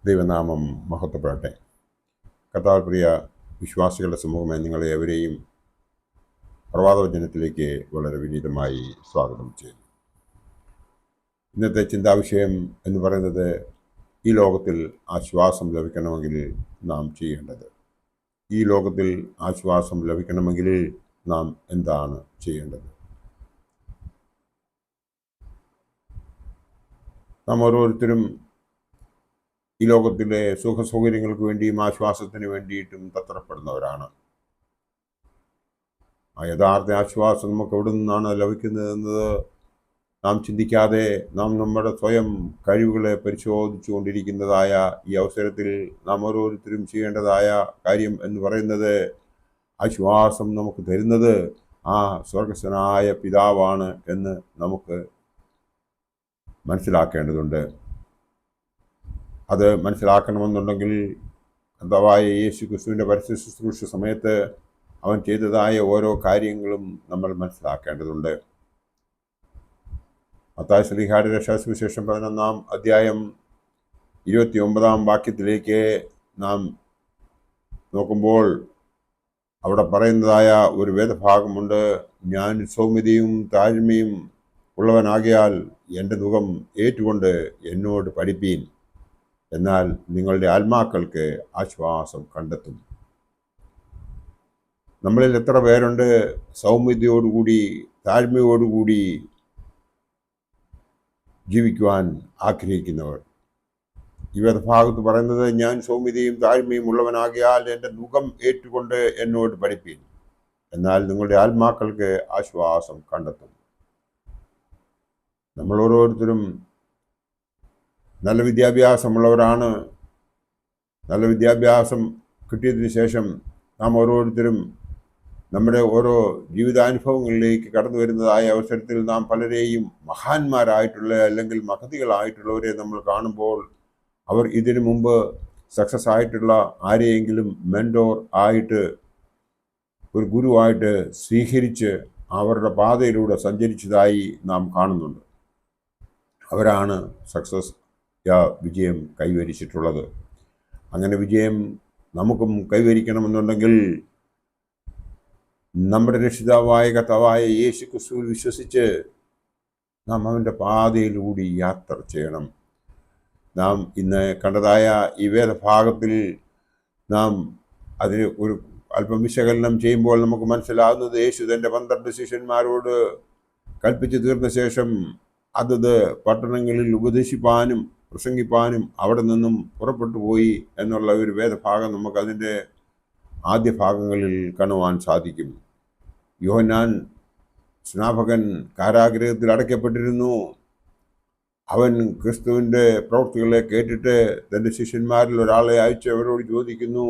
ദൈവനാമം മഹത്വപ്പെടട്ടെ. കർത്താവിൽ പ്രിയ വിശ്വാസികളുടെ സമൂഹമേ, നിങ്ങളെ എവരെയും പ്രഭാതവചനത്തിലേക്ക് വളരെ വിനീതമായി സ്വാഗതം ചെയ്യുന്നു. ഇന്നത്തെ ചിന്താവിഷയം എന്ന് പറയുന്നത്, ഈ ലോകത്തിൽ ആശ്വാസം ലഭിക്കണമെങ്കിൽ നാം ചെയ്യേണ്ടത്. ഈ ലോകത്തിൽ ആശ്വാസം ലഭിക്കണമെങ്കിൽ നാം എന്താണ് ചെയ്യേണ്ടത്? നാം ഓരോരുത്തരും ഈ ലോകത്തിലെ സുഖസൗകര്യങ്ങൾക്ക് വേണ്ടിയും ആശ്വാസത്തിന് വേണ്ടിയിട്ടും തത്രപ്പെടുന്നവരാണ്. ആ യഥാർത്ഥ ആശ്വാസം നമുക്ക് എവിടെ നിന്നാണ് ലഭിക്കുന്നതെന്നത് നാം ചിന്തിക്കാതെ നാം നമ്മുടെ സ്വയം കഴിവുകളെ പരിശോധിച്ചു കൊണ്ടിരിക്കുന്നതായ ഈ അവസരത്തിൽ നാം ഓരോരുത്തരും ചെയ്യേണ്ടതായ കാര്യം എന്ന് പറയുന്നത്, ആശ്വാസം നമുക്ക് തരുന്നത് ആ സ്വർഗസ്ഥനായ പിതാവാണ് എന്ന് നമുക്ക് മനസ്സിലാക്കേണ്ടതുണ്ട്. അത് മനസ്സിലാക്കണമെന്നുണ്ടെങ്കിൽ കർത്താവായ യേശു ക്രിസ്തുവിൻ്റെ പരസ്യ ശുശ്രൂഷ സമയത്ത് അവൻ ചെയ്തതായ ഓരോ കാര്യങ്ങളും നമ്മൾ മനസ്സിലാക്കേണ്ടതുണ്ട്. മത്തായി ശ്ലീഹായുടെ രക്ഷാസുവിശേഷം 11-ാം അധ്യായം 29-ാം വാക്യത്തിലേക്ക് നാം നോക്കുമ്പോൾ അവിടെ പറയുന്നതായ ഒരു വേദഭാഗമുണ്ട്. ഞാൻ സൗമ്യതയും താഴ്മയും ഉള്ളവനാകിയാൽ എൻ്റെ നുകം ഏറ്റുകൊണ്ട് എന്നോട് പഠിപ്പീൻ, എന്നാൽ നിങ്ങളുടെ ആത്മാക്കൾക്ക് ആശ്വാസം കണ്ടെത്തും. നമ്മളിൽ എത്ര പേരുണ്ട് സൗമ്യതയോടുകൂടി താഴ്മയോടുകൂടി ജീവിക്കുവാൻ ആഗ്രഹിക്കുന്നവർ? ഈ വേദഭാഗത്ത് പറയുന്നത്, ഞാൻ സൗമ്യതയും താഴ്മയും ഉള്ളവനാകിയാൽ എൻ്റെ നുകം ഏറ്റുകൊണ്ട് എന്നോട് പഠിപ്പീൻ, എന്നാൽ നിങ്ങളുടെ ആത്മാക്കൾക്ക് ആശ്വാസം കണ്ടെത്തും. നമ്മൾ ഓരോരുത്തരും നല്ല വിദ്യാഭ്യാസമുള്ളവരാണ്. നല്ല വിദ്യാഭ്യാസം കിട്ടിയതിന് ശേഷം നാം ഓരോരുത്തരും നമ്മുടെ ഓരോ ജീവിതാനുഭവങ്ങളിലേക്ക് കടന്നു വരുന്നതായ അവസരത്തിൽ നാം പലരെയും മഹാന്മാരായിട്ടുള്ള അല്ലെങ്കിൽ മഹതികളായിട്ടുള്ളവരെ നമ്മൾ കാണുമ്പോൾ, അവർ ഇതിനു മുമ്പ് സക്സസ് ആയിട്ടുള്ള ആരെയെങ്കിലും മെൻറ്റോർ ആയിട്ട്, ഒരു ഗുരുവായിട്ട് സ്വീകരിച്ച് അവരുടെ പാതയിലൂടെ സഞ്ചരിച്ചതായി നാം കാണുന്നുണ്ട്. അവരാണ് സക്സസ് വിജയം കൈവരിച്ചിട്ടുള്ളത്. അങ്ങനെ വിജയം നമുക്കും കൈവരിക്കണമെന്നുണ്ടെങ്കിൽ നമ്മുടെ രക്ഷിതാവായ കർത്താവായ യേശു ക്രിസ്തുവിൽ വിശ്വസിച്ച് നാം അവൻ്റെ പാതയിലൂടെ യാത്ര ചെയ്യണം. നാം ഇന്ന് കണ്ടതായ ഈ വേദഭാഗത്തിൽ നാം അതിന് ഒരു അല്പം വിശകലനം ചെയ്യുമ്പോൾ നമുക്ക് മനസ്സിലാകുന്നത്, യേശു തൻ്റെ 12 ശിഷ്യന്മാരോട് കൽപ്പിച്ചു തീർന്ന ശേഷം അതത് പട്ടണങ്ങളിൽ ഉപദേശിപ്പാനും പ്രസംഗിപ്പാനും അവിടെ നിന്നും പുറപ്പെട്ടു പോയി എന്നുള്ള ഒരു വേദഭാഗം നമുക്കതിൻ്റെ ആദ്യ ഭാഗങ്ങളിൽ കാണുവാൻ സാധിക്കും. യോഹന്നാൻ സ്നാപകൻ കാരാഗൃഹത്തിൽ അടയ്ക്കപ്പെട്ടിരുന്നു. അവൻ ക്രിസ്തുവിൻ്റെ പ്രവൃത്തികളെ കേട്ടിട്ട് തൻ്റെ ശിഷ്യന്മാരിൽ ഒരാളെ അയച്ച് അവരോട് ചോദിക്കുന്നു,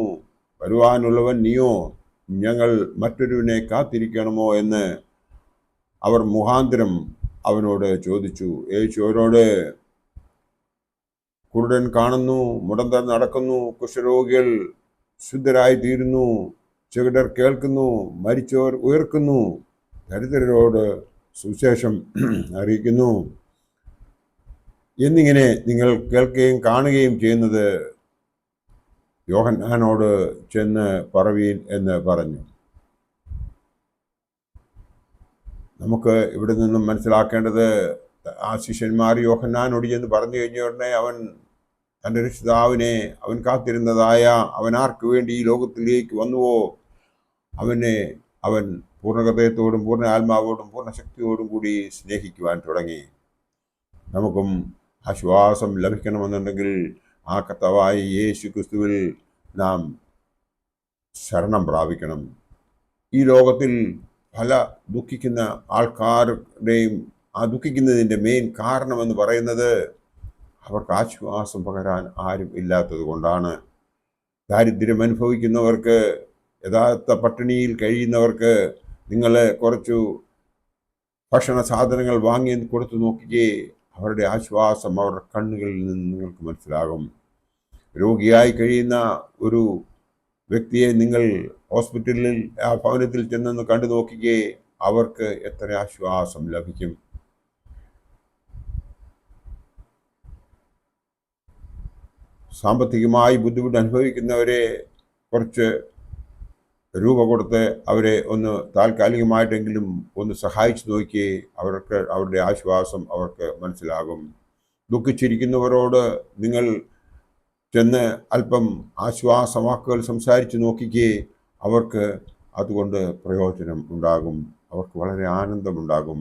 വരുവാനുള്ളവൻ നീയോ, ഞങ്ങൾ മറ്റൊരുവിനെ കാത്തിരിക്കണമോ എന്ന് അവർ മുഖാന്തരം അവനോട് ചോദിച്ചു. യേശു അവരോട്, കുരുടൻ കാണുന്നു, മുടന്തർ നടക്കുന്നു, കുഷ്ഠരോഗികൾ ശുദ്ധരായി തീരുന്നു, ചെകിടർ കേൾക്കുന്നു, മരിച്ചവർ ഉയർക്കുന്നു, ദരിദ്രരോട് സുവിശേഷം അറിയിക്കുന്നു എന്നിങ്ങനെ നിങ്ങൾ കേൾക്കുകയും കാണുകയും ചെയ്യുന്നത് യോഹന്നാനോട് ചെന്ന് പറവീൻ എന്ന് പറഞ്ഞു. നമുക്ക് ഇവിടെ നിന്നും മനസ്സിലാക്കേണ്ടത്, ആ ശിഷ്യന്മാർ യോഹന്നാനോട് ചെന്ന് പറഞ്ഞു കഴിഞ്ഞ ഉടനെ അവൻ തൻ്റെ രക്ഷിതാവിനെ, അവൻ കാത്തിരുന്നതായ, അവൻ ആർക്ക് വേണ്ടി ഈ ലോകത്തിലേക്ക് വന്നുവോ അവൻ പൂർണ്ണ ഹൃദയത്തോടും പൂർണ്ണ ആത്മാവോടും പൂർണ്ണ ശക്തിയോടും കൂടി സ്നേഹിക്കുവാൻ തുടങ്ങി. നമുക്കും ആശ്വാസം ലഭിക്കണമെന്നുണ്ടെങ്കിൽ ആ കർത്താവായ യേശു ക്രിസ്തുവിൽ നാം ശരണം പ്രാപിക്കണം. ഈ ലോകത്തിൽ പല ദുഃഖിക്കുന്ന ആൾക്കാരുടെയും ആ ദുഃഖിക്കുന്നതിൻ്റെ മെയിൻ കാരണമെന്ന് പറയുന്നത്, അവർക്ക് ആശ്വാസം പകരാൻ ആരും ഇല്ലാത്തത് കൊണ്ടാണ്. ദാരിദ്ര്യം അനുഭവിക്കുന്നവർക്ക്, യഥാർത്ഥ പട്ടിണിയിൽ കഴിയുന്നവർക്ക് നിങ്ങൾ കുറച്ചു ഭക്ഷണ സാധനങ്ങൾ വാങ്ങി കൊടുത്തു നോക്കിക്കേ, അവരുടെ ആശ്വാസം അവരുടെ കണ്ണുകളിൽ നിന്ന് നിങ്ങൾക്ക് മനസ്സിലാകും. രോഗിയായി കഴിയുന്ന ഒരു വ്യക്തിയെ നിങ്ങൾ ഹോസ്പിറ്റലിൽ ആ ഭവനത്തിൽ ചെന്നൊന്ന് കണ്ടു നോക്കിക്കേ, അവർക്ക് എത്ര ആശ്വാസം ലഭിക്കും. സാമ്പത്തികമായി ബുദ്ധിമുട്ട് അനുഭവിക്കുന്നവരെ കുറച്ച് രൂപ കൊടുത്ത് അവരെ ഒന്ന് താൽക്കാലികമായിട്ടെങ്കിലും ഒന്ന് സഹായിച്ചു നോക്കി അവർക്ക് അവരുടെ ആശ്വാസം അവർക്ക് മനസ്സിലാകും. ദുഃഖിച്ചിരിക്കുന്നവരോട് നിങ്ങൾ ചെന്ന് അല്പം ആശ്വാസവാക്കുകൾ സംസാരിച്ച് നോക്കിക്കേ, അവർക്ക് അതുകൊണ്ട് പ്രയോജനം ഉണ്ടാകും, അവർക്ക് വളരെ ആനന്ദമുണ്ടാകും.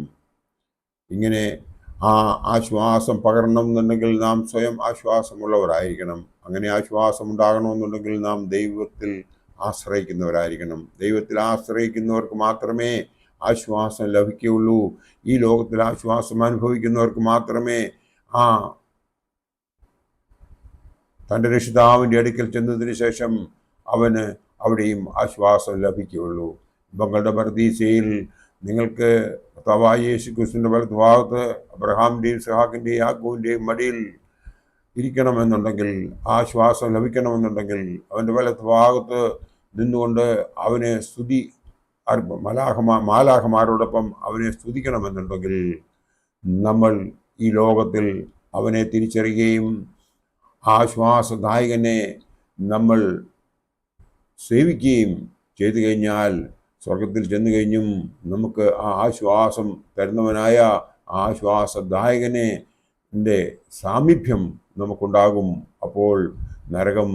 ഇങ്ങനെ ആ ആശ്വാസം പകരണമെന്നുണ്ടെങ്കിൽ നാം സ്വയം ആശ്വാസമുള്ളവരായിരിക്കണം. അങ്ങനെ ആശ്വാസം ഉണ്ടാകണമെന്നുണ്ടെങ്കിൽ നാം ദൈവത്തിൽ ആശ്രയിക്കുന്നവരായിരിക്കണം. ദൈവത്തിൽ ആശ്രയിക്കുന്നവർക്ക് മാത്രമേ ആശ്വാസം ലഭിക്കുകയുള്ളൂ. ഈ ലോകത്തിൽ ആശ്വാസം അനുഭവിക്കുന്നവർക്ക് മാത്രമേ ആ തൻ്റെ രക്ഷിതാവിൻ്റെ അടുക്കൽ ചെന്നതിന് ശേഷം അവന് അവിടെയും ആശ്വാസം ലഭിക്കുകയുള്ളൂ. മകളുടെ പർദീസയിൽ നിങ്ങൾക്ക് കർത്താവായ യേശു ക്രിസ്തുവിൻ്റെ വലത്തുഭാഗത്ത് അബ്രഹാമിൻ്റെയും ഇസ്ഹാക്കിൻ്റെയും യാക്കോബിൻ്റെയും മടിയിൽ ഇരിക്കണമെന്നുണ്ടെങ്കിൽ, ആശ്വാസം ലഭിക്കണമെന്നുണ്ടെങ്കിൽ, അവൻ്റെ വലത്തുഭാഗത്ത് നിന്നുകൊണ്ട് അവനെ സ്തുതി മാലാഖമാരോടൊപ്പം അവനെ സ്തുതിക്കണമെന്നുണ്ടെങ്കിൽ, നമ്മൾ ഈ ലോകത്തിൽ അവനെ തിരിച്ചറിയുകയും ആശ്വാസദായകനെ നമ്മൾ സേവിക്കുകയും ചെയ്തു കഴിഞ്ഞാൽ സ്വർഗത്തിൽ ചെന്നു കഴിഞ്ഞും നമുക്ക് ആ ആശ്വാസം തരുന്നവനായ ആശ്വാസദായകനെ സാമീപ്യം നമുക്കുണ്ടാകും. അപ്പോൾ നരകം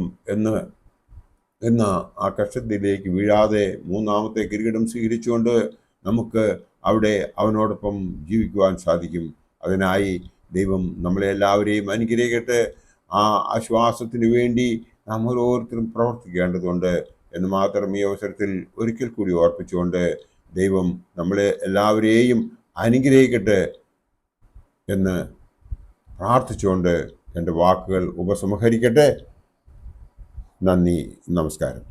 എന്ന ആ കഷ്ടത്തിലേക്ക് വീഴാതെ മൂന്നാമത്തെ കിരീടം സ്വീകരിച്ചുകൊണ്ട് നമുക്ക് അവിടെ അവനോടൊപ്പം ജീവിക്കുവാൻ സാധിക്കും. അതിനായി ദൈവം നമ്മളെ എല്ലാവരെയും അനുഗ്രഹിക്കട്ടെ. ആ ആശ്വാസത്തിന് വേണ്ടി നാം ഓരോരുത്തരും പ്രവർത്തിക്കേണ്ടതുണ്ട് എന്ന് മാത്രം ഈ അവസരത്തിൽ ഒരിക്കൽ കൂടി ഓർപ്പിച്ചുകൊണ്ട് ദൈവം നമ്മളെ എല്ലാവരെയും അനുഗ്രഹിക്കട്ടെ എന്ന് പ്രാർത്ഥിച്ചുകൊണ്ട് എൻ്റെ വാക്കുകൾ ഉപസംഹരിക്കട്ടെ. നന്ദി, നമസ്കാരം.